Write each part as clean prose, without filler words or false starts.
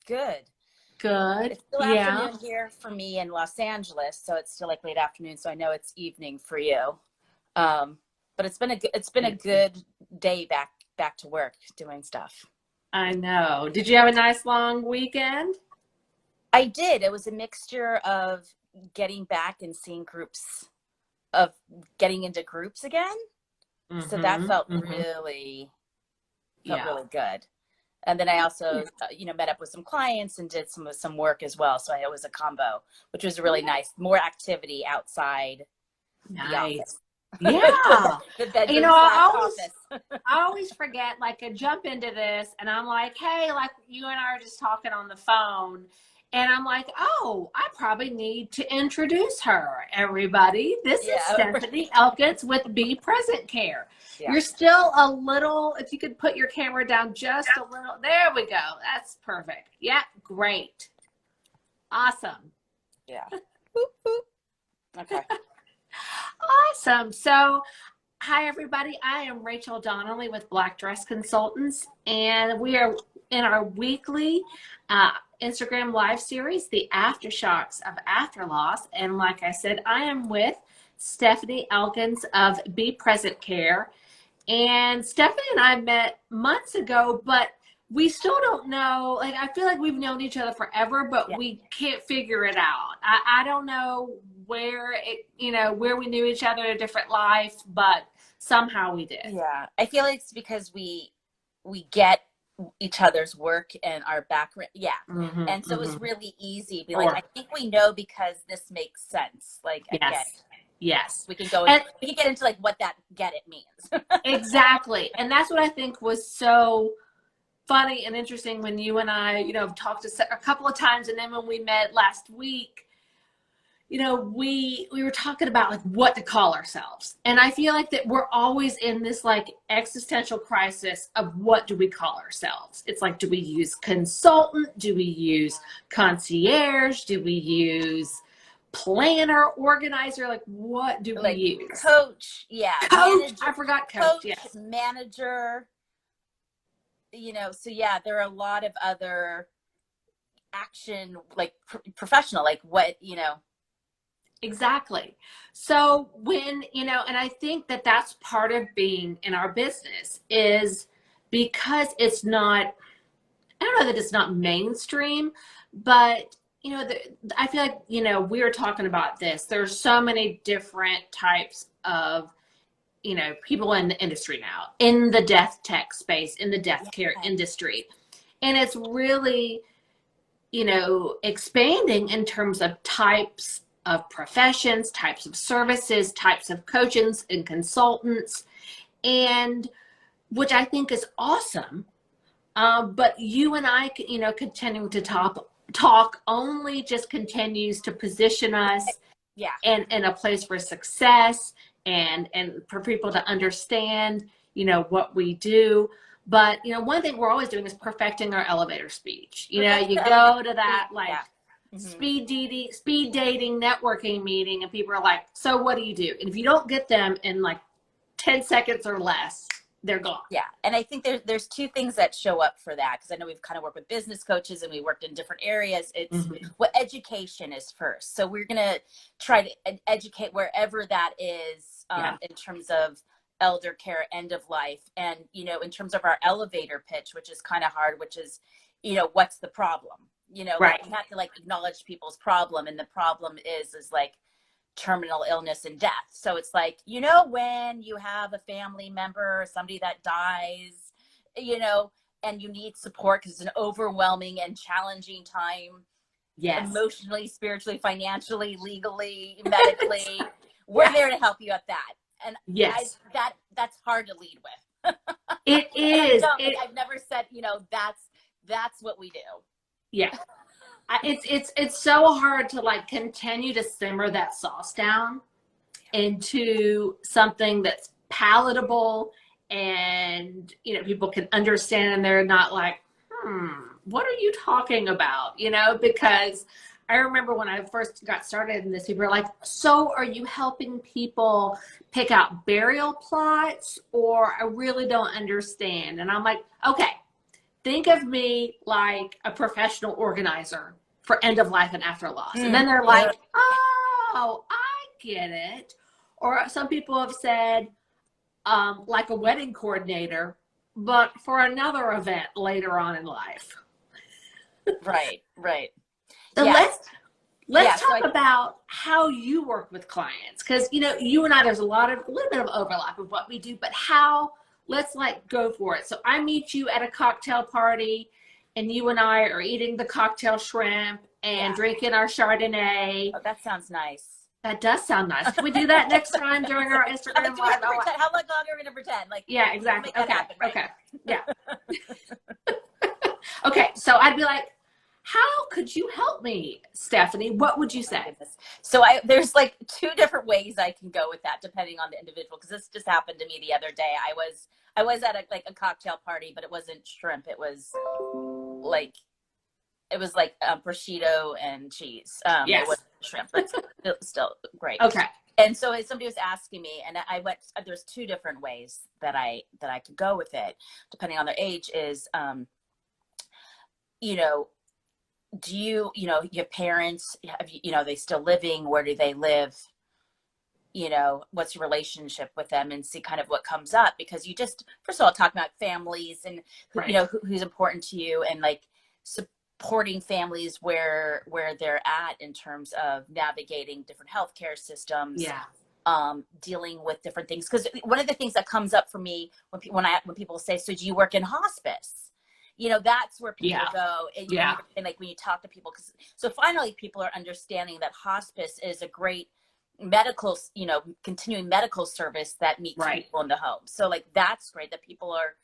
Good. Good. It's still Yeah. afternoon here for me in Los Angeles, so it's still like late afternoon. So I know it's evening for you. But it's been a good day back to work doing stuff. I know. Did you have a nice long weekend? I did. It was a mixture of getting back and seeing groups, of getting into groups again. So that felt really good. And then I also, met up with some clients and did some work as well. So it was a combo, which was really nice. More activity outside the office. Yeah. The bedroom You know, office. I always forget, like, I jump into this and I'm like, hey, like you and I are just talking on the phone. And I'm like, oh, I probably need to introduce her, everybody. This is Stefanie Elkins with Be Present Care. Yeah. You're still a little, if you could put your camera down just a little. There we go. That's perfect. Yeah, great. Awesome. Yeah. Boop, boop. Okay. Awesome. So, hi, everybody. I am Rachel Donnelly with Black Dress Consultants, and we are in our weekly Instagram live series, the Aftershocks of After Loss. And like I said, I am with Stefanie Elkins of Be Present Care. And Stefanie and I met months ago, but we still don't know. Like, I feel like we've known each other forever, but we can't figure it out. I don't know where where we knew each other in a different life, but somehow we did. Yeah. I feel like it's because we get each other's work and our background. Yeah. And so it was really easy. Be like, I think we know because this makes sense. Like, I get it. Yes. We can we can get into like what that get it means. Exactly. And that's what I think was so funny and interesting when you and I, talked a couple of times. And then when we met last week, we were talking about like what to call ourselves. And I feel like that we're always in this like existential crisis of what do we call ourselves? It's like, do we use consultant? Do we use concierge? Do we use planner, organizer? Like, what do we use? Coach. Yeah. Coach. Manager, I forgot coach. Yes. Manager. So yeah, there are a lot of other action, like professional, like what, Exactly. So when, and I think that that's part of being in our business is because it's not, I don't know that it's not mainstream, but, I feel like, we were talking about this. There's so many different types of, people in the industry now, in the death tech space, in the death care industry. And it's really, expanding in terms of types of professions, types of services, types of coaches and consultants, and which I think is awesome. But you and I, continuing to talk only just continues to position us in a place for success and for people to understand, what we do. But, one thing we're always doing is perfecting our elevator speech. You go to that speed dating networking meeting and people are like, so what do you do? And if you don't get them in like 10 seconds or less, they're gone. Yeah. And I think there's two things that show up for that. Cause I know we've kind of worked with business coaches and we worked in different areas. It's what education is first. So we're going to try to educate wherever that is in terms of elder care, end of life. And, in terms of our elevator pitch, which is kind of hard, which is, what's the problem? Like you have to like acknowledge people's problem. And the problem is like terminal illness and death. So it's like, when you have a family member or somebody that dies, and you need support because it's an overwhelming and challenging time. Yes. Emotionally, spiritually, financially, legally, medically. We're there to help you at that. And that's hard to lead with. It is. I've never said, that's what we do. Yeah. It's so hard to like continue to simmer that sauce down into something that's palatable and, people can understand and they're not like, what are you talking about? Because I remember when I first got started in this, people were like, so are you helping people pick out burial plots? Or I really don't understand. And I'm like, okay, think of me like a professional organizer for end of life and after loss. And then they're like, oh, I get it. Or some people have said, like a wedding coordinator, but for another event later on in life. Right. So Yes. let's talk about how you work with clients, because you and I, there's a little bit of overlap of what we do, but let's go for it. So I meet you at a cocktail party, and you and I are eating the cocktail shrimp and drinking our Chardonnay. Oh, that sounds nice. That does sound nice. Can we do that next time during our Instagram live? How long are we gonna pretend? Yeah, exactly. Okay. Happen, right? Okay. Yeah. Okay. So I'd be like, how could you help me, Stefanie? What would you say? So there's like two different ways I can go with that, depending on the individual. Because this just happened to me the other day. I was at a cocktail party, but it wasn't shrimp. It was like prosciutto and cheese. Yes. It wasn't shrimp, but still great. Okay. And so somebody was asking me, and I went. There's two different ways that I could go with it, depending on their age. Is do your parents have they still living? Where do they live? What's your relationship with them, and see kind of what comes up, because you just, first of all, talk about families and who's important to you, and like supporting families where they're at in terms of navigating different healthcare systems. Dealing with different things, because one of the things that comes up for me when people say, so do you work in hospice? That's where people go. And like when you talk to people, so finally people are understanding that hospice is a great medical, continuing medical service that meets people in the home. So like, that's great that people are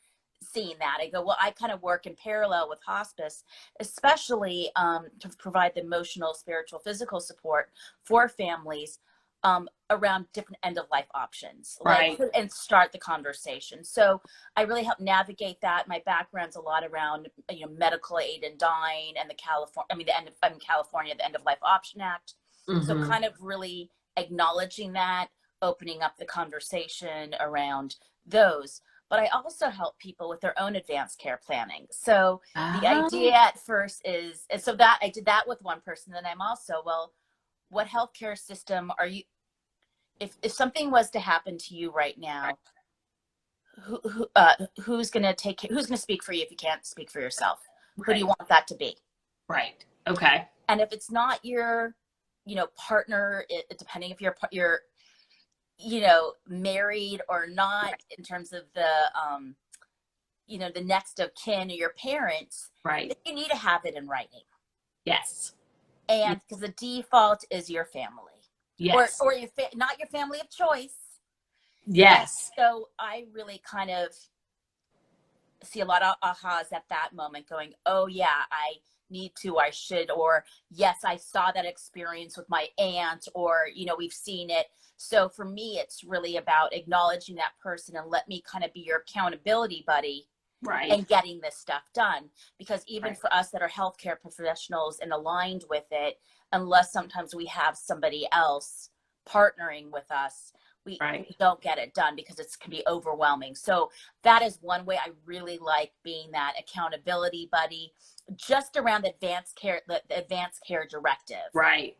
seeing that. I go, well, I kind of work in parallel with hospice, especially to provide the emotional, spiritual, physical support for families around different end of life options, and start the conversation. So I really help navigate that. My background's a lot around medical aid and dying, and the California, the End of Life Option Act. So kind of really acknowledging that, opening up the conversation around those. But I also help people with their own advanced care planning. So the idea at first is, and so that I did that with one person. Then I'm also, well, what healthcare system are you? If something was to happen to you right now, who's going to speak for you if you can't speak for yourself? Who do you want that to be? Right. Okay. And if it's not your, partner, depending if you're married or not, in terms of the, the next of kin or your parents, you need to have it in writing. Yes. And because the default is your family. Yes. Or not your family of choice. Yes. And so I really kind of see a lot of ahas at that moment, going, oh yeah, I need to, I should, or yes, I saw that experience with my aunt, or, we've seen it. So for me, it's really about acknowledging that person and let me kind of be your accountability buddy. And getting this stuff done, because even for us that are healthcare professionals and aligned with it, unless sometimes we have somebody else partnering with us, we don't get it done, because it can be overwhelming. So that is one way I really like being that accountability buddy, just around the advanced care directive.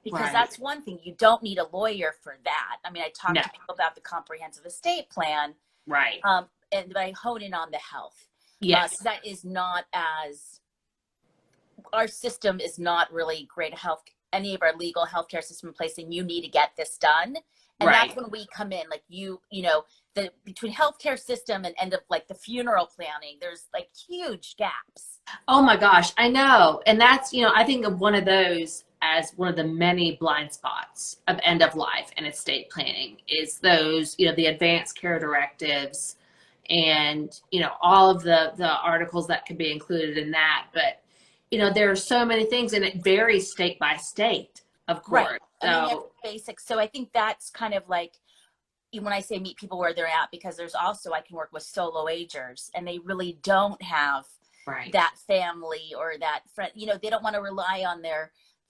Because that's one thing, you don't need a lawyer for that. I mean, I talk to people about the comprehensive estate plan, and I hone in on the health. Yes. That is not our system is not really great any of our legal healthcare system in place, and you need to get this done. And that's when we come in, like between healthcare system and end of like the funeral planning, there's like huge gaps. Oh my gosh, I know. And that's, I think of one of those as one of the many blind spots of end of life and estate planning is those, the advanced care directives, and all of the articles that could be included in that. But there are so many things, and it varies state by state, of course. So basics. So I think that's kind of like when I say meet people where they're at, because there's also, I can work with solo agers, and they really don't have that family or that friend. They don't want to rely on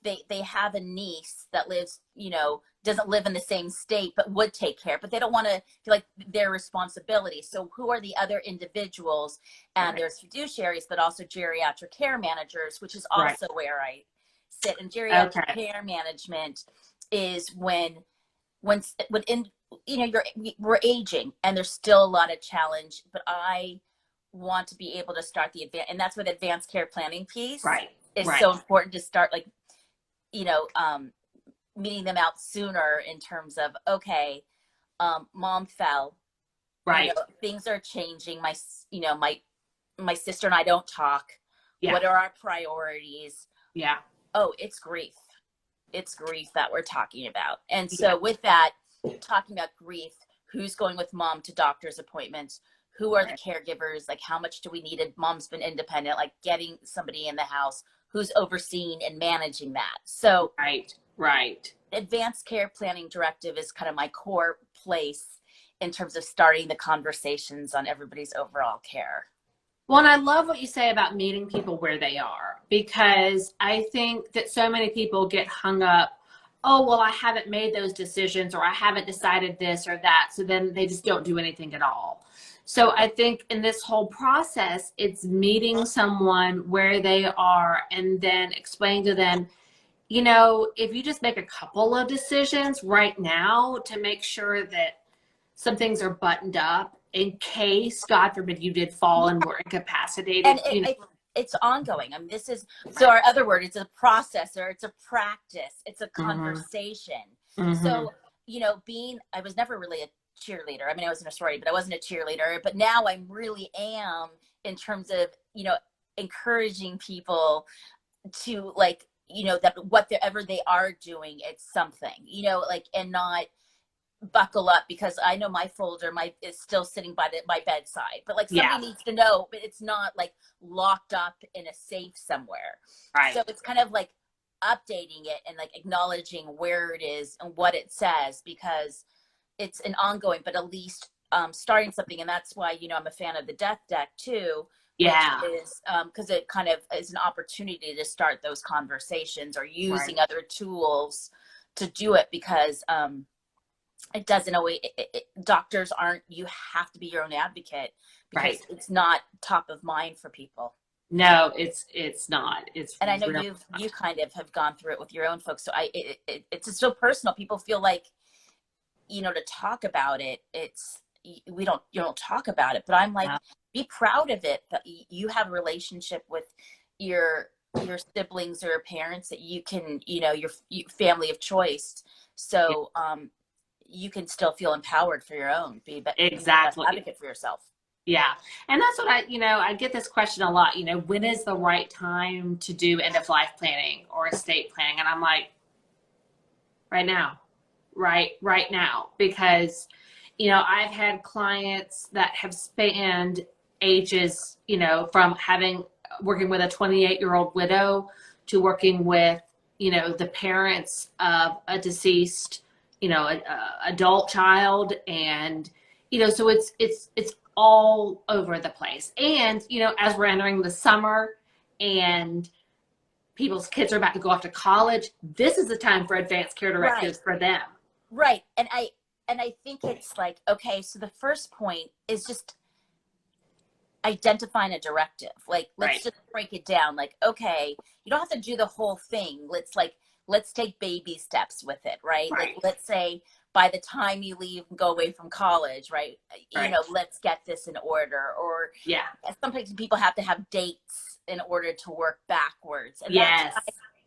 they have a niece that lives, doesn't live in the same state, but would take care, but they don't want to feel like their responsibility. So who are the other individuals? And there's fiduciaries, but also geriatric care managers, which is also where I sit. And geriatric care management is when in, we're aging and there's still a lot of challenge, but I want to be able to start and that's where the advanced care planning piece is so important, to start like, meeting them out sooner in terms of, okay, mom fell, things are changing. My sister and I don't talk. What are our priorities? Oh, it's grief that we're talking about. And so with that, talking about grief, who's going with mom to doctor's appointments, who are the caregivers, like how much do we need? Mom's been independent, like getting somebody in the house who's overseeing and managing that. So advanced care planning directive is kind of my core place in terms of starting the conversations on everybody's overall care. Well, and I love what you say about meeting people where they are, because I think that so many people get hung up, oh, well, I haven't made those decisions, or I haven't decided this or that. So then they just don't do anything at all. So I think in this whole process, it's meeting someone where they are and then explaining to them, if you just make a couple of decisions right now to make sure that some things are buttoned up in case, God forbid, you did fall and were incapacitated. And it's ongoing. I mean, so our other word, it's a process, or it's a practice. It's a conversation. So, I was never really a cheerleader. I mean, I was in a sorority, but I wasn't a cheerleader. But now I really am, in terms of, encouraging people to that whatever they are doing, it's something, and not buckle up because I know my folder is still sitting by my bedside, but somebody needs to know, but it's not locked up in a safe somewhere. So it's kind of updating it and acknowledging where it is and what it says, because it's an ongoing, but at least starting something. And that's why, I'm a fan of the death deck too. Which is because it kind of is an opportunity to start those conversations, or using other tools to do it, because it doesn't always, doctors aren't, you have to be your own advocate, because it's not top of mind for people. No, it's not. And I know you kind of have gone through it with your own folks. So it's just so personal. People feel like, to talk about it, you don't talk about it, but I'm like, be proud of it, that you have a relationship with your siblings or parents that you can, your family of choice. So, you can still feel empowered for your own, be exactly advocate for yourself. Yeah. And that's what I get this question a lot, when is the right time to do end of life planning or estate planning? And I'm like, right now, right now, because, I've had clients that have spanned ages, from working with a 28-year-old widow to working with, the parents of a deceased, adult child. And, so it's all over the place. And, as we're entering the summer and people's kids are about to go off to college, this is the time for advanced care directives for them. Right. And I think it's okay, so the first point is just identifying a directive. Let's just break it down. Okay, you don't have to do the whole thing. Let's take baby steps with it, right? Let's say by the time you leave and go away from college, let's get this in order. Or sometimes people have to have dates in order to work backwards. And that's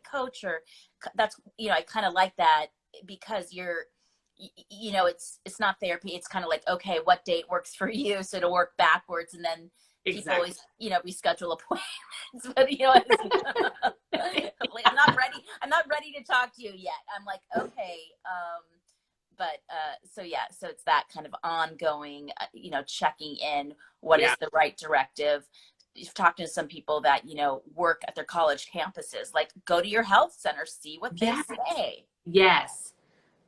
coach, or that's, I kind of like that, because it's not therapy. It's kind of okay, what date works for you? So to work backwards, and then people always, reschedule appointments, but I'm not ready to talk to you yet. I'm like, okay. So it's that kind of ongoing, checking in, what is the right directive. You've talked to some people that, work at their college campuses, go to your health center, see what they say.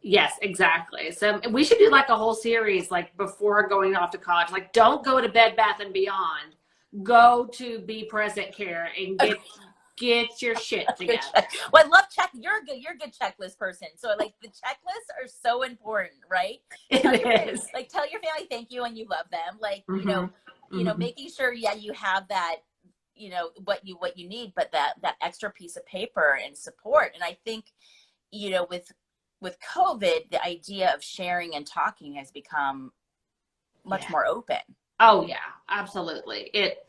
Yes, exactly. So we should do a whole series, before going off to college, don't go to Bed Bath & Beyond, go to Be Present Care and get your shit together. Well, I love you're a good checklist person. So like the checklists are so important, right? It is. Tell your family thank you and you love them. Like, Mm-hmm. making sure, yeah, you have that, what you need, but that extra piece of paper and support. And I think, with COVID, the idea of sharing and talking has become much more open. Oh yeah, absolutely. It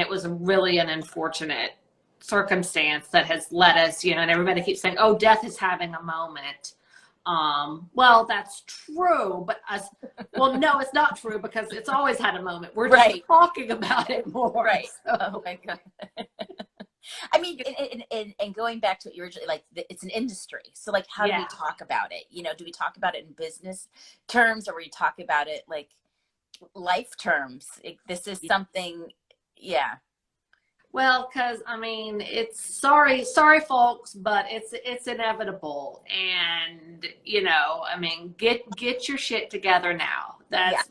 was really an unfortunate circumstance that has led us, and everybody keeps saying, oh, death is having a moment. Well, that's true, but no, it's not true because it's always had a moment. We're just talking about it more. Right. So. Oh my God. I mean, and going back to what you originally, like, it's an industry. So like, how do we talk about it? Do we talk about it in business terms, or we talk about it like life terms? This is something, Well, because it's sorry, folks, but it's inevitable, and get your shit together now. That's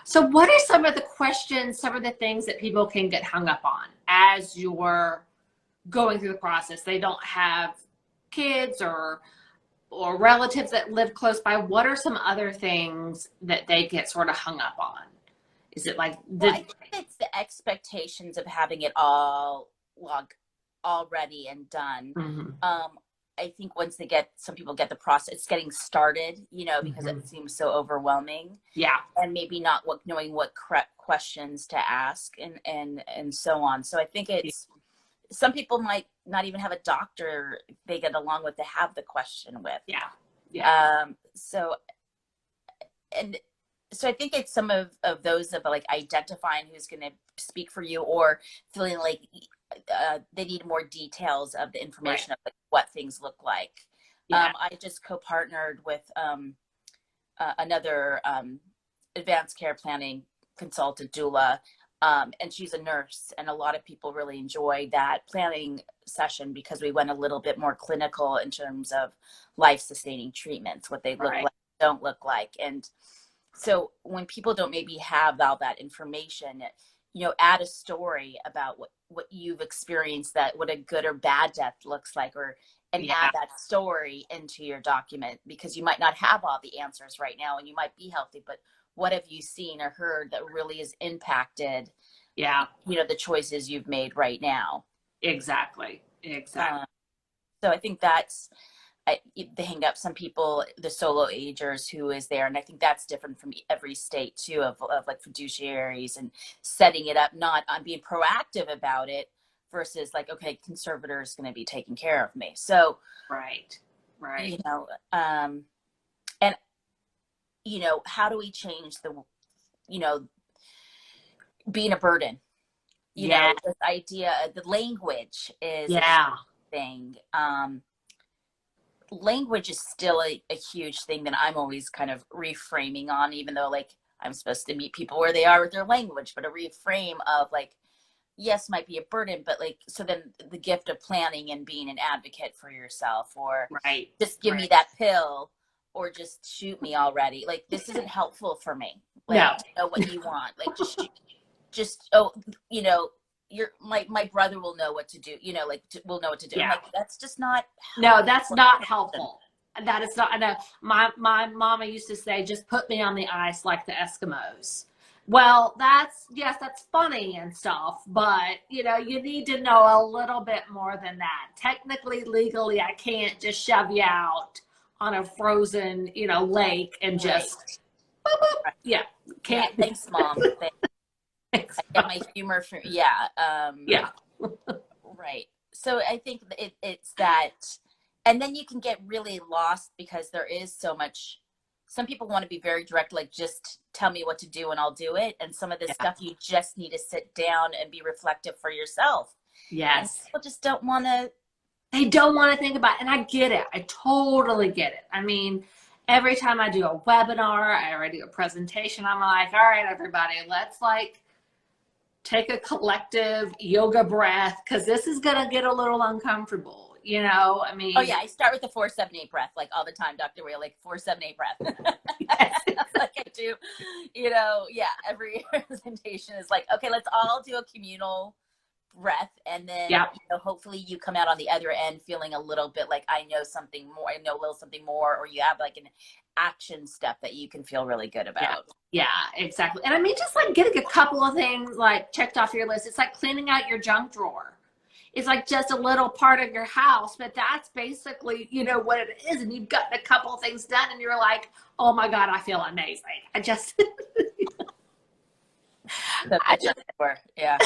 So, what are some of the questions, some of the things that people can get hung up on as you're going through the process? They don't have kids or relatives that live close by. What are some other things that they get sort of hung up on? Is it like I think it's the expectations of having it all ready and done. Mm-hmm. I think once some people get the process, it's getting started, because it seems so overwhelming. Yeah. And maybe not knowing what correct questions to ask and so on. So I think some people might not even have a doctor they get along with to have the question with. Yeah. Yeah. So I think it's some of those of like identifying who's going to speak for you, or feeling like they need more details of the information of like what things look like. Yeah. I just co-partnered with another advanced care planning consultant, doula, and she's a nurse, and a lot of people really enjoyed that planning session because we went a little bit more clinical in terms of life-sustaining treatments, what they look like, don't look like. And so when people don't maybe have all that information, add a story about what you've experienced, that what a good or bad death looks like, and add that story into your document, because you might not have all the answers right now and you might be healthy, but what have you seen or heard that really has impacted the choices you've made right now? Exactly. So I think that's the hang up. Some people, the solo agers who is there, and I think that's different from every state too, of like fiduciaries and setting it up, not on being proactive about it versus like, okay, conservator is going to be taking care of me. So and how do we change being a burden? This idea, the language is a thing. Language is still a huge thing that I'm always kind of reframing on, even though like I'm supposed to meet people where they are with their language, but a reframe of like, yes, might be a burden, but like, so then the gift of planning and being an advocate for yourself, or just give me that pill, or just shoot me already. Like, this isn't helpful for me. Like, to know what you want. Like, my brother will know what to do. We'll know what to do. Like, that's just not. No, that's not helpful. That is not. I know my mama used to say, just put me on the ice like the Eskimos. Well, that's funny and stuff, but you need to know a little bit more than that. Technically, legally, I can't just shove you out on a frozen, lake and just, can't. Thanks, Mom. Thanks. I get my humor from, right. So I think it's that, and then you can get really lost because there is so much. Some people want to be very direct, like just tell me what to do and I'll do it. And some of this stuff you just need to sit down and be reflective for yourself. Yes. And people just don't want to. They don't want to think about it. And I get it. I totally get it. I mean, every time I do a webinar, I do a presentation, I'm like, all right, everybody, let's like take a collective yoga breath, because this is going to get a little uncomfortable. I mean. Oh, yeah. I start with the 4-7-8 breath, like all the time, Dr. Whale, like 4-7-8 breath. Like, to, yeah, every presentation is like, okay, let's all do a communal breath, and then Yeah. hopefully you come out on the other end feeling a little bit like I know a little something more, or you have like an action step that you can feel really good about. Yeah, exactly. And I mean, just like getting a couple of things like checked off your list. It's like cleaning out your junk drawer. It's like just a little part of your house, but that's basically, what it is. And you've gotten a couple of things done and you're like, oh my God, I feel amazing. I just, Junk drawer. Yeah.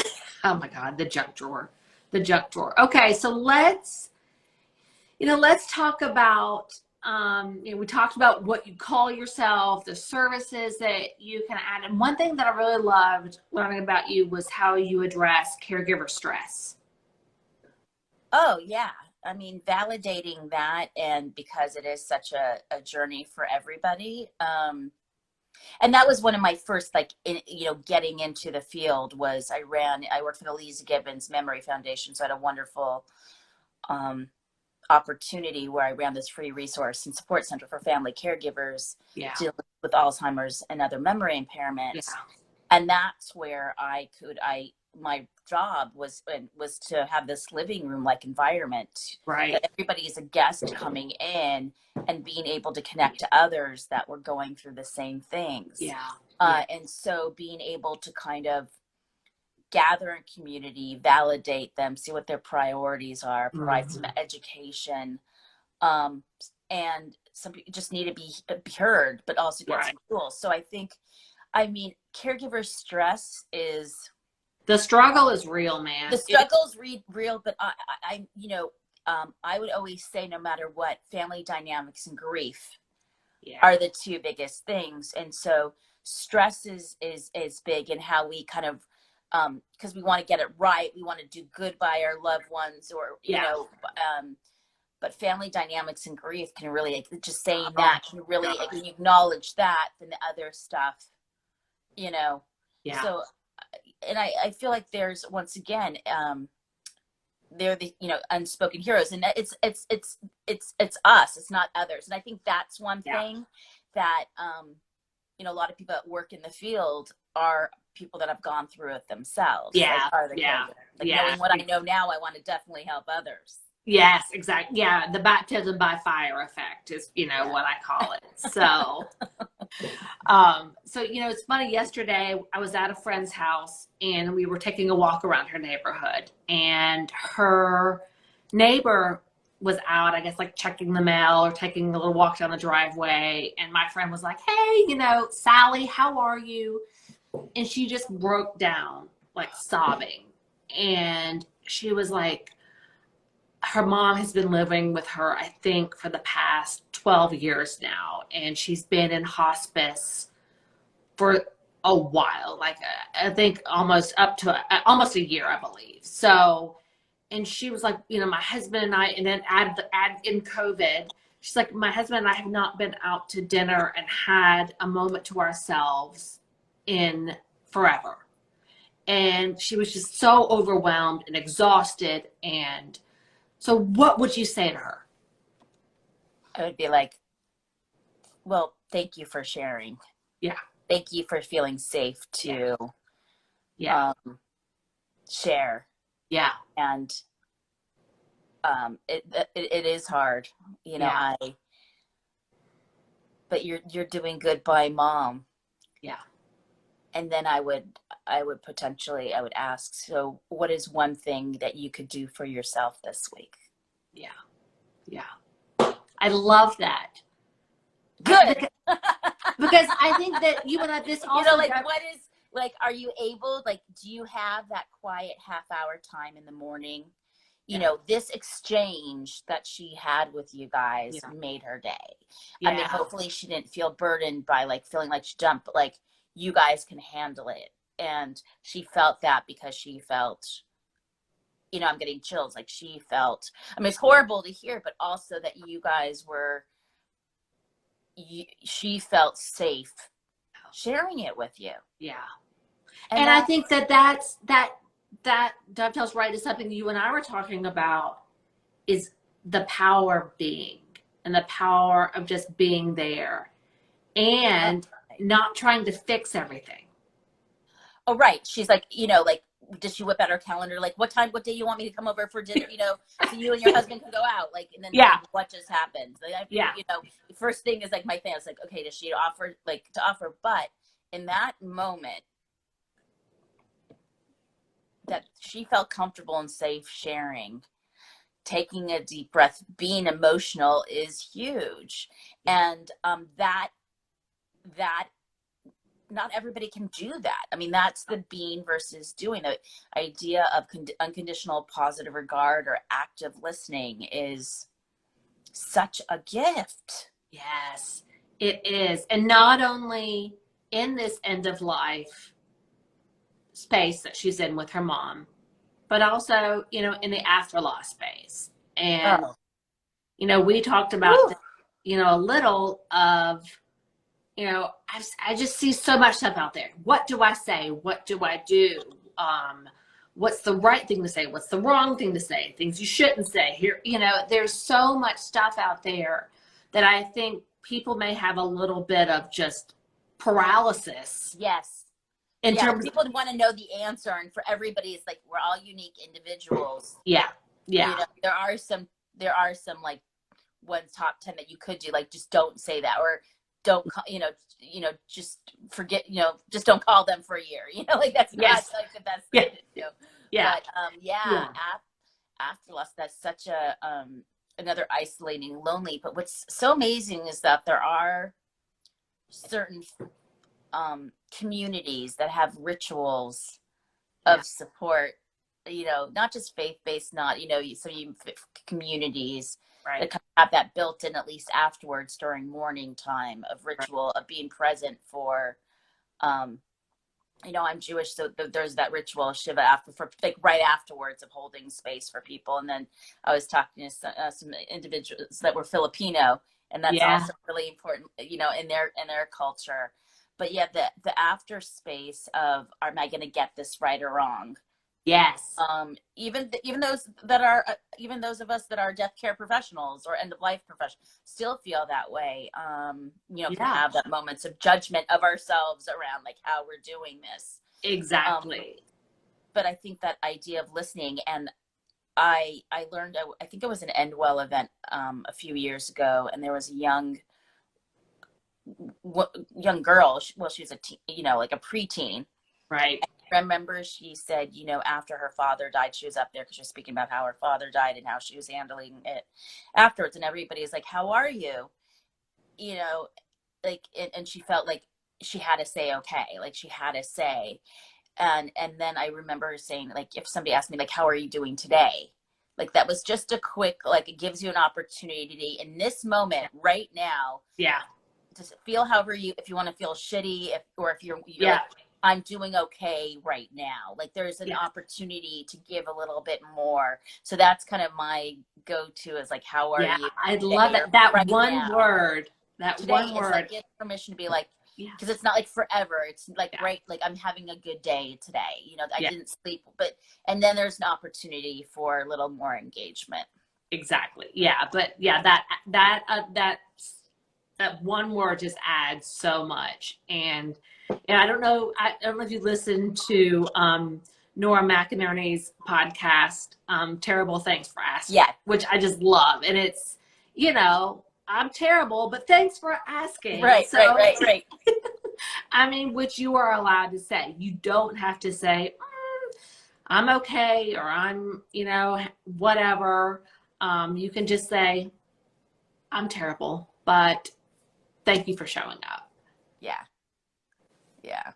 oh my God, the junk drawer. Okay. So let's talk about, we talked about what you call yourself, the services that you can add. And one thing that I really loved learning about you was how you address caregiver stress. Oh, yeah. I mean, validating that, and because it is such a journey for everybody. And that was one of my first, getting into the field was I worked for the Lisa Gibbons Memory Foundation. So I had a wonderful opportunity where I ran this free resource and support center for family caregivers dealing with Alzheimer's and other memory impairments. Yeah. And that's where my job was to have this living room like environment, right? That everybody is a guest coming in and being able to connect to others that were going through the same things. And so being able to kind of gather in community, validate them, see what their priorities are, provide some education, and some people just need to be heard, but also get some tools. So I think, caregiver stress is, the struggle is real, man. The struggle's real, but I would always say, no matter what, family dynamics and grief are the two biggest things. And so stress is big, in how we kind of, because we want to get it right, we want to do good by our loved ones, or but family dynamics and grief can really, just saying that can really, when you acknowledge that, then the other stuff, So, and I feel like there's, once again, they're the unspoken heroes, and it's us, it's not others. And I think that's one thing that a lot of people that work in the field are people that have gone through it themselves. Knowing what I know now, I want to definitely help others. Yes, exactly. Yeah, the baptism by fire effect is, what I call it. So, it's funny. Yesterday, I was at a friend's house and we were taking a walk around her neighborhood, and her neighbor was out, I guess, like checking the mail or taking a little walk down the driveway. And my friend was like, "Hey, Sally, how are you?" And she just broke down, like sobbing. And she was like, her mom has been living with her, I think, for the past 12 years now. And she's been in hospice for a while, like I think almost up to almost a year, I believe. So, and she was like, my husband and I, and then add in COVID, she's like, my husband and I have not been out to dinner and had a moment to ourselves in forever. And she was just so overwhelmed and exhausted. And so what would you say to her? I would be like, well, thank you for sharing. Yeah. Thank you for feeling safe to share. Yeah. And it is hard, but you're doing good by Mom. Yeah. And then I would ask, so what is one thing that you could do for yourself this week? Yeah. Yeah. I love that. Good. Because I think that you and I, this also, are you able, do you have that quiet half-hour time in the morning? This exchange that she had with you guys made her day. Yeah. I mean, hopefully she didn't feel burdened by feeling like she dumped, but you guys can handle it. And she felt that because she felt, I'm getting chills. She felt, I mean, it's horrible to hear, but also that you guys were, she felt safe sharing it with you. Yeah. And I think that dovetails right to something you and I were talking about, is the power of being, and the power of just being there. And not trying to fix everything. Oh, right. She's like, you know, like, does she whip out her calendar? Like, what day you want me to come over for dinner? You know, so you and your husband can go out. Like, and then like, what just happened? Like, you know, the first thing is like my thing. I was like, okay, does she offer to offer? But in that moment, that she felt comfortable and safe sharing, taking a deep breath, being emotional is huge, and that not everybody can do that. I mean, that's the being versus doing. The idea of unconditional positive regard or active listening is such a gift. Yes, it is. And not only in this end of life space that she's in with her mom, but also, you know, in the after loss space. And, you know, we talked about, you know, a little of, you know, I just see so much stuff out there. What do I say? What do I do? What's the right thing to say? What's the wrong thing to say? Things you shouldn't say. Here, you know, there's so much stuff out there that I think people may have a little bit of just paralysis. Yes. In terms people want to know the answer, and for everybody, it's like we're all unique individuals. Yeah. You know, there are some like top 10 that you could do, like just don't say that, or don't you know, just forget, you know, just don't call them for a year, you know, like that's not like the best thing to do. But after loss, that's such a another isolating, lonely. But what's so amazing is that there are certain communities that have rituals of support, you know, not just faith-based, not, you know, communities that kind of have that built in, at least afterwards during mourning time, of ritual of being present for, you know, I'm Jewish, so there's that ritual Shiva after, for like right afterwards, of holding space for people. And then I was talking to some individuals that were Filipino, and that's also really important, you know, in their culture. But yeah, the after space of, am I going to get this right or wrong? Yes. Even those that are, even those of us that are death care professionals or end of life professionals still feel that way. You know, can have that moments of judgment of ourselves around like how we're doing this. Exactly. But I think that idea of listening, and I learned, I think it was an Endwell event a few years ago, and there was a young girl. Well, she was you know, like a preteen. Right. I remember she said, you know, after her father died, she was up there because she was speaking about how her father died and how she was handling it afterwards. And everybody's like, how are you? You know, like, and she felt like she had to say, okay, like she had to say. And then I remember her saying, like, if somebody asked me, like, how are you doing today? Like, that was just a quick, like, it gives you an opportunity in this moment right now. Yeah. To feel however if you want to feel shitty, or if you're like, I'm doing okay right now. Like, there's an opportunity to give a little bit more. So that's kind of my go-to, is like, how are you? I love that. That right one now. Word. That today one word. Like, get permission to be like, because it's not like forever. It's like, right, like I'm having a good day today. You know, I didn't sleep, and then there's an opportunity for a little more engagement. Exactly. Yeah. But yeah, that one word just adds so much. And I don't know if you listened to Nora McInerney's podcast, Terrible Thanks for Asking, which I just love. And it's, you know, I'm terrible, but thanks for asking. Right. I mean, which you are allowed to say. You don't have to say, I'm okay, or I'm, you know, whatever. You can just say, I'm terrible, but thank you for showing up. Yeah.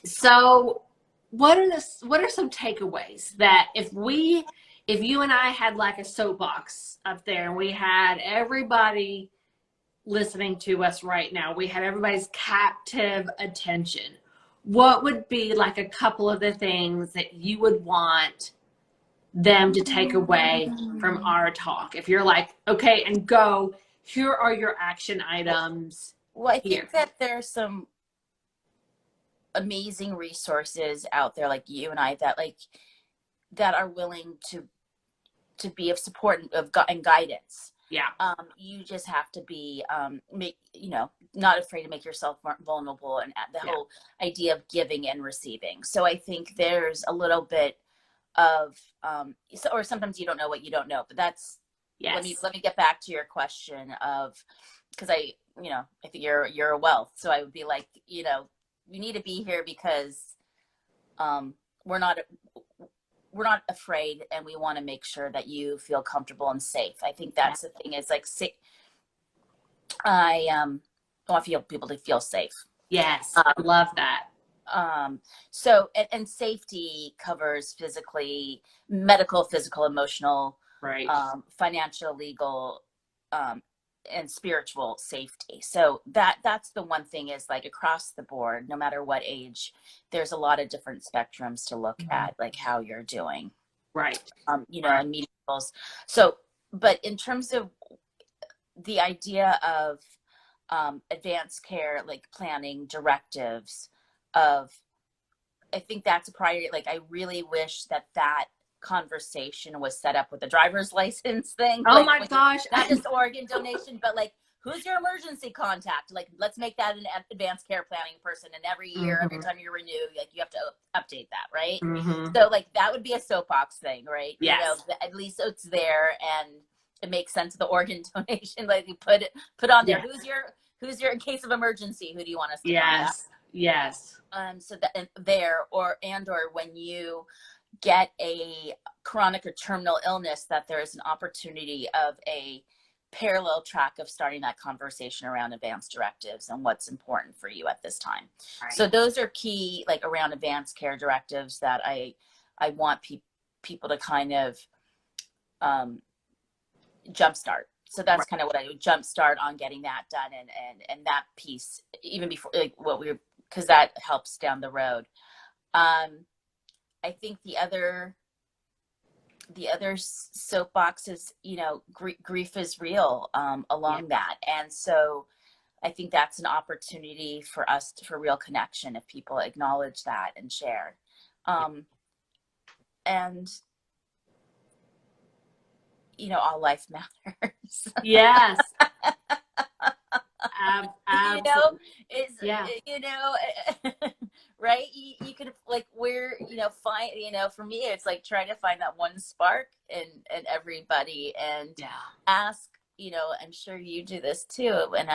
So what are some takeaways that if you and I had like a soapbox up there, and we had everybody listening to us right now, we had everybody's captive attention, what would be like a couple of the things that you would want them to take away from our talk? If you're like, okay, and go, here are your action items. Well, I think that there's some amazing resources out there, like you and I, that are willing to be of support and guidance. Yeah. You just have to be, not afraid to make yourself vulnerable, and the whole idea of giving and receiving. So I think there's a little bit of, or sometimes you don't know what you don't know, but that's, let me get back to your question of, because I think you're a wealth. So I would be like, you need to be here because we're not afraid, and we want to make sure that you feel comfortable and safe. I think that's the thing, is like, I want people to feel safe. Yes. I love that. So, and safety covers physically, medical, physical, emotional, Right. Financial, legal, and spiritual safety. So that's the one thing, is like across the board, no matter what age, there's a lot of different spectrums to look at, like how you're doing. Right. And meeting goals. So, but in terms of the idea of advanced care, like planning directives of, I think that's a priority. Like, I really wish that conversation was set up with a driver's license thing. Oh like, my gosh. Not just organ donation, but like, who's your emergency contact? Like, let's make that an advanced care planning person. And every year, every time you renew, like, you have to update that, right? So like, that would be a soapbox thing, right? Yes. At least it's there, and it makes sense. The organ donation, like, you put on there, who's your in case of emergency, who do you want us to contact? Yes. So that there, or when you get a chronic or terminal illness, that there is an opportunity of a parallel track of starting that conversation around advanced directives and what's important for you at this time. Right. So those are key, like around advanced care directives, that I want people to kind of jumpstart. So that's kind of what I do, jumpstart on getting that done, and that piece, even before, like, because that helps down the road. I think the other soapbox is, grief is real along that. And so I think that's an opportunity for us for real connection, if people acknowledge that and share. And, all life matters. Yes. Right? You could, like, where, find, for me, it's like trying to find that one spark in everybody, and ask, I'm sure you do this too. When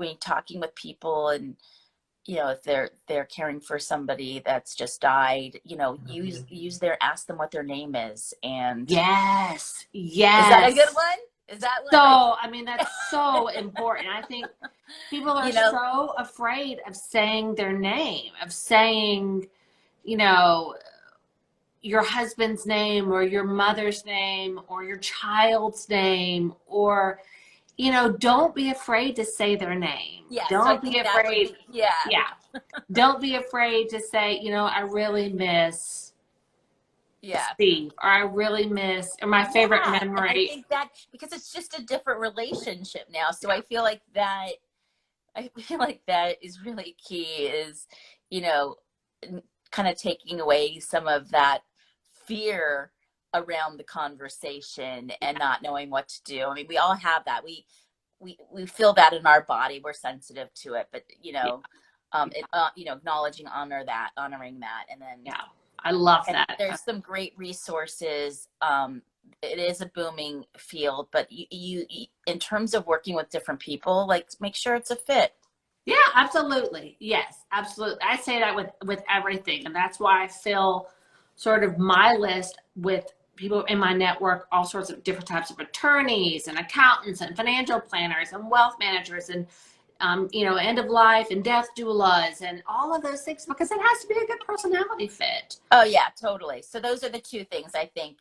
you're talking with people, and, if they're caring for somebody that's just died, ask them what their name is. And yes. Is that a good one? Is that so, I mean, that's so important. I think people are so afraid of saying their name, of saying, your husband's name, or your mother's name, or your child's name, or, don't be afraid to say their name. Yeah. Don't be afraid. Don't be afraid to say, I really miss Steve, or I really miss, or my favorite memory. I think that, because it's just a different relationship now. So I feel like that is really key, is, kind of taking away some of that fear around the conversation and not knowing what to do. I mean, we all have that. We feel that in our body. We're sensitive to it, but acknowledging, honoring that. And then, I love that. There's some great resources. It is a booming field, but you in terms of working with different people, like, make sure it's a fit. Yeah, absolutely. Yes, absolutely. I say that with everything. And that's why I fill sort of my list with people in my network, all sorts of different types of attorneys and accountants and financial planners and wealth managers and, end of life and death doulas and all of those things, because it has to be a good personality fit. Oh yeah, totally. So those are the two things, I think,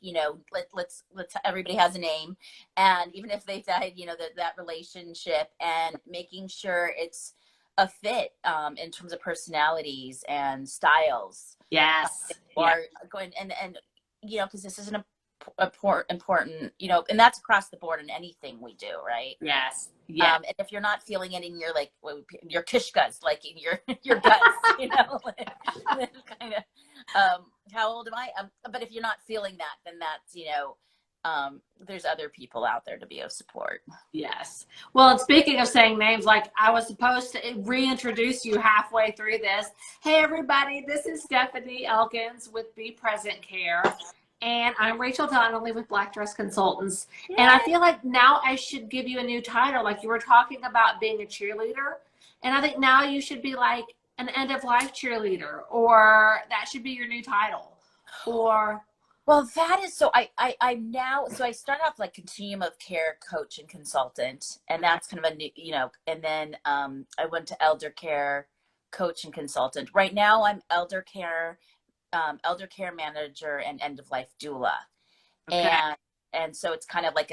let's everybody has a name, and even if they've died, that relationship, and making sure it's a fit in terms of personalities and styles. Yes. Going and because this is an important, and that's across the board in anything we do, right? Yes. Yeah. And if you're not feeling it in your, like, your kishkas, like in your guts, kind of, how old am I? But if you're not feeling that, then that's, there's other people out there to be of support. Yes. Well, and speaking of saying names, like I was supposed to reintroduce you halfway through this. Hey, everybody, this is Stefanie Elkins with Be Present Care. And I'm Rachel Donnelly with Black Dress Consultants. Yay. And I feel like now I should give you a new title. Like you were talking about being a cheerleader. And I think now you should be like an end-of-life cheerleader, or that should be your new title. Or... Well, that is, so I'm now, so I started off like continuum of care coach and consultant, and that's kind of a new, you know, and then I went to elder care coach and consultant. Right now I'm elder care manager and end of life doula. Okay. And so it's kind of like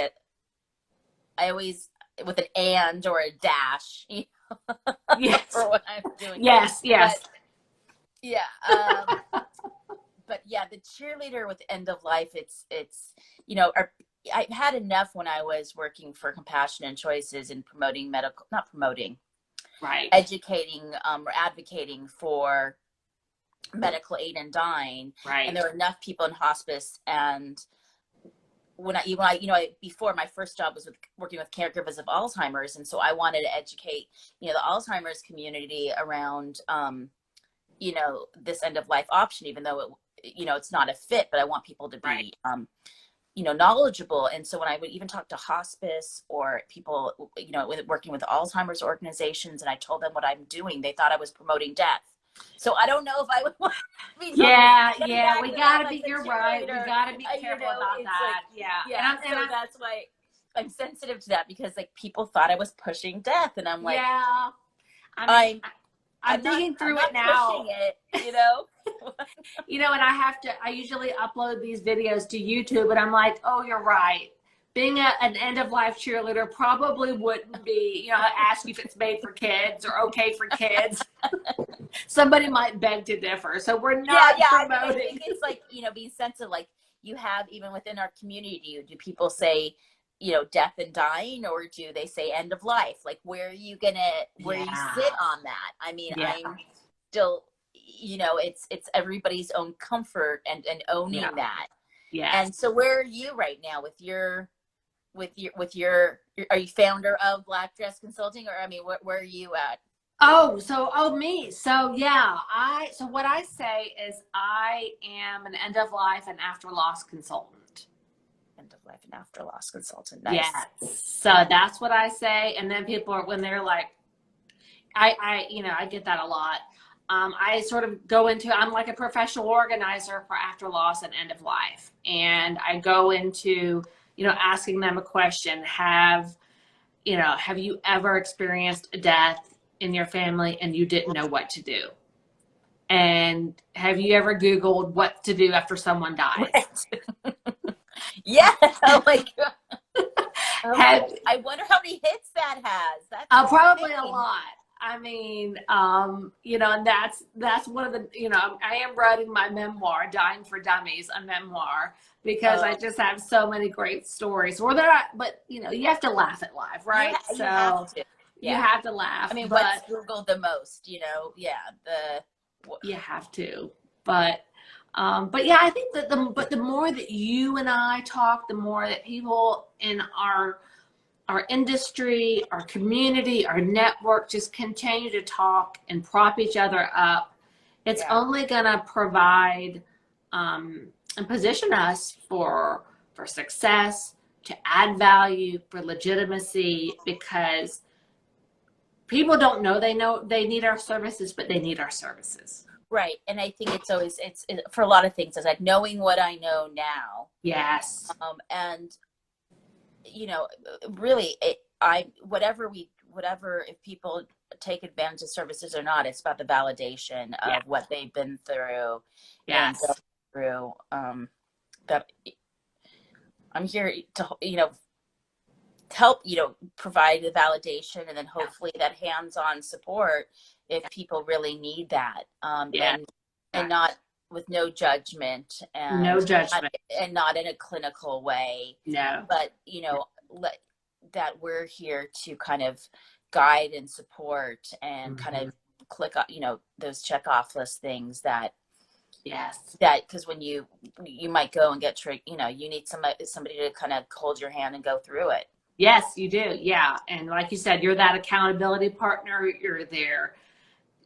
I always, with an and or a dash, you know, yes. for what I'm doing. Yes, yes. But, yeah. But yeah, the cheerleader with end of life, it's, you know, I had enough when I was working for Compassion and Choices and promoting educating or advocating for medical aid and dying. Right. And there were enough people in hospice. And before my first job was working with caregivers of Alzheimer's. And so I wanted to educate, you know, the Alzheimer's community around, you know, this end of life option, even though it's not a fit, but I want people to be, right. You know, knowledgeable. And so when I would even talk to hospice or people, you know, working with Alzheimer's organizations, and I told them what I'm doing, they thought I was promoting death. So I don't know if I would want to be. Yeah. We got to be, you're right. We got to be careful about that. Like, yeah. And that's why I'm sensitive to that, because like people thought I was pushing death, and I'm like, yeah, I'm digging through it now. Pushing it, you know. You know, and I usually upload these videos to YouTube, and I'm like, oh, you're right. Being an end-of-life cheerleader probably wouldn't be, you know, ask you if it's made for kids or okay for kids. Somebody might beg to differ. So we're not promoting. I think it's like, you know, being sensitive, like you have, even within our community, do people say, you know, death and dying, or do they say end of life? Like, where you sit on that? I mean, I'm still, you know, it's everybody's own comfort and owning that. Yeah. And so where are you right now with your, are you founder of Black Dress Consulting, or, I mean, where are you at? Me. So yeah, so what I say is I am an end of life and after loss consultant. End of life and after loss consultant. Nice. Yes. So that's what I say. And then people are, when they're like, I get that a lot. I sort of go into, I'm like a professional organizer for after loss and end of life. And I go into, you know, asking them a question. Have you ever experienced a death in your family and you didn't know what to do? And have you ever Googled what to do after someone dies? Yeah. Oh my God. I wonder how many hits that has. That's probably a lot. I mean, you know, and that's one of the, you know, I am writing my memoir, Dying for Dummies, a memoir, because I just have so many great stories. But you know, you have to laugh at life, right? Yeah, so you have to. Yeah. You have to laugh. I mean, what's Googled the most, you know? Yeah. You have to, but yeah, I think that the more that you and I talk, the more that people in our industry, our community, our network just continue to talk and prop each other up, it's only going to provide and position us for success, to add value, for legitimacy, because people don't know they need our services, but they need our services. Right. And I think it's always, it's for a lot of things, it's like knowing what I know now. Yes. And, you know, really, whatever, if people take advantage of services or not, it's about the validation of what they've been through. Yes. And through, that I'm here to, you know, help, you know, provide the validation, and then hopefully that hands-on support if people really need that. And not with no judgment, and not in a clinical way. No. But, you know, that we're here to kind of guide and support and kind of click on, you know, those check off list things that, Yes. That, because when you might go and get you know, you need somebody to kind of hold your hand and go through it. Yes, you do. Yeah. And like you said, you're that accountability partner. You're there.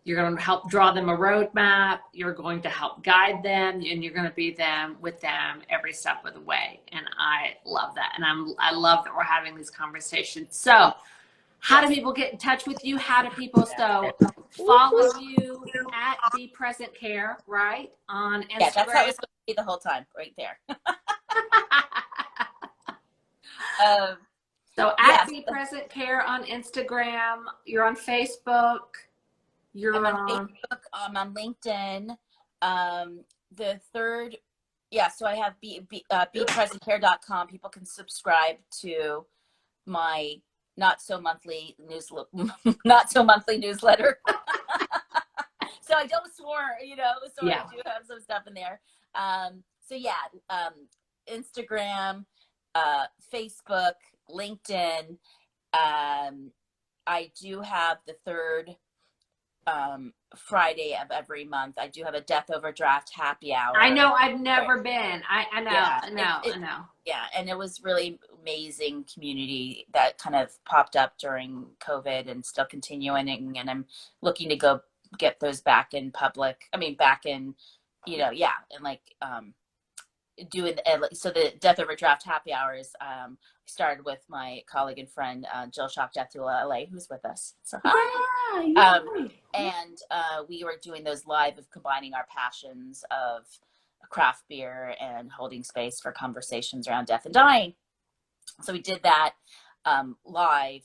You're going to help draw them a roadmap. You're going to help guide them, and you're going to be with them every step of the way. And I love that. And I love that we're having these conversations. So how do people get in touch with you? How do people follow you at Be Present Care, right? On Instagram. Yeah, that's how it's going to be the whole time, right there. So at Be Present Care on Instagram. You're on Facebook. I'm on Facebook. I'm on LinkedIn. The third, so I have bepresentcare.com. People can subscribe to my not so monthly newsletter. So I don't swear, you know, so I do have some stuff in there. Instagram, Facebook, LinkedIn. I do have the third Friday of every month. I do have a death overdraft happy hour. I know, I've never been. I know. Yeah, and it was really amazing community that kind of popped up during COVID and still continuing, and I'm looking to go get those back in public. I mean, back in, you know, and like doing so the death overdraft happy hours started with my colleague and friend Jill Shock Death Doula LA, who's with us. So and we were doing those live of combining our passions of craft beer and holding space for conversations around death and dying. So we did that live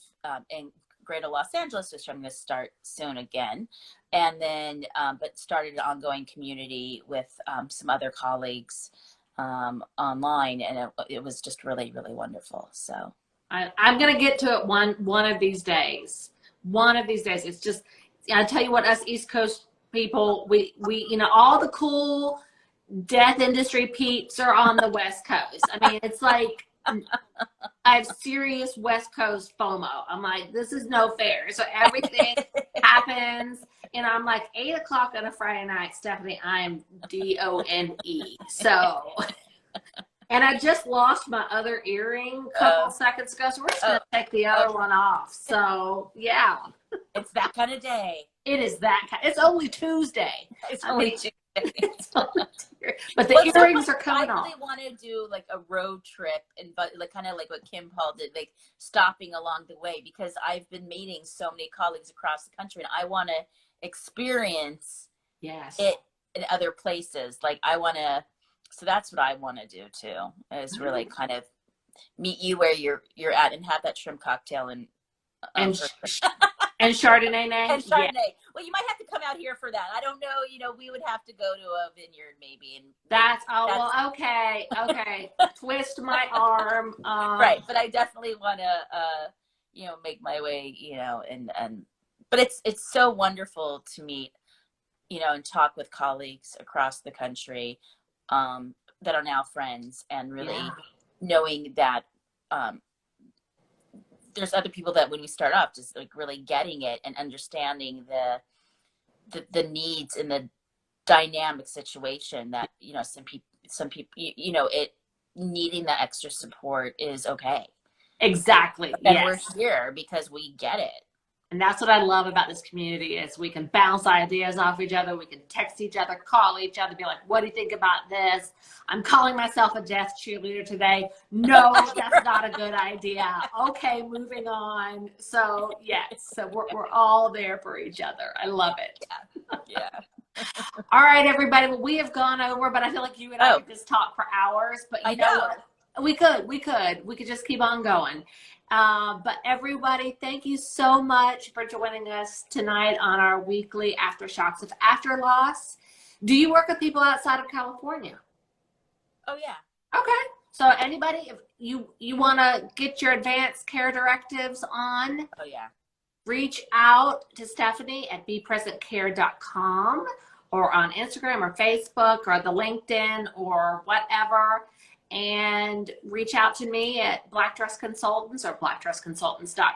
in Greater Los Angeles, which I'm going to start soon again. And then, but started an ongoing community with some other colleagues online, and it was just really, really wonderful. So I'm going to get to it one of these days. One of these days. It's just, I tell you what, us East Coast people, we you know, all the cool death industry peeps are on the West Coast. I mean, it's like I have serious West Coast FOMO. I'm like, this is no fair. So everything happens, and I'm like 8 o'clock on a Friday night, Stefanie, I'm DONE. So, and I just lost my other earring a couple seconds ago, so we're just gonna take the other one off. So yeah, it's that kind of day. It is that kind. It's only Tuesday. It's only Tuesday. But the earrings are coming off. I really want to do like a road trip, and but like kind of like what Kim Paul did, like stopping along the way, because I've been meeting so many colleagues across the country, and I want to experience it in other places. Like I want to, so that's what I want to do too, is really kind of meet you where you're at and have that shrimp cocktail and Chardonnay. And Chardonnay. Yeah. Well, you might have to come out here for that. I don't know. You know, we would have to go to a vineyard maybe. And well, okay. Twist my arm. Right. But I definitely want to, you know, make my way, you know, and but it's so wonderful to meet, you know, and talk with colleagues across the country that are now friends, and really knowing that there's other people that when we start off just like really getting it and understanding the needs in the dynamic situation that, you know, some people, you know, it needing that extra support is okay. Exactly. And we're here because we get it. And that's what I love about this community, is we can bounce ideas off each other. We can text each other, call each other, be like, what do you think about this? I'm calling myself a death cheerleader today. No, that's not a good idea. Okay, moving on. So yes, so we're all there for each other. I love it. Yeah. All right, everybody. Well, we have gone over, but I feel like you and I could just talk for hours. But you know what? We could just keep on going. But everybody, thank you so much for joining us tonight on our weekly Aftershocks of After Loss. Do you work with people outside of California? Oh yeah. Okay. So anybody, if you want to get your advanced care directives on, reach out to Stefanie at bepresentcare.com, or on Instagram or Facebook or the LinkedIn or whatever. And reach out to me at Black Dress Consultants or blackdressconsultants.com.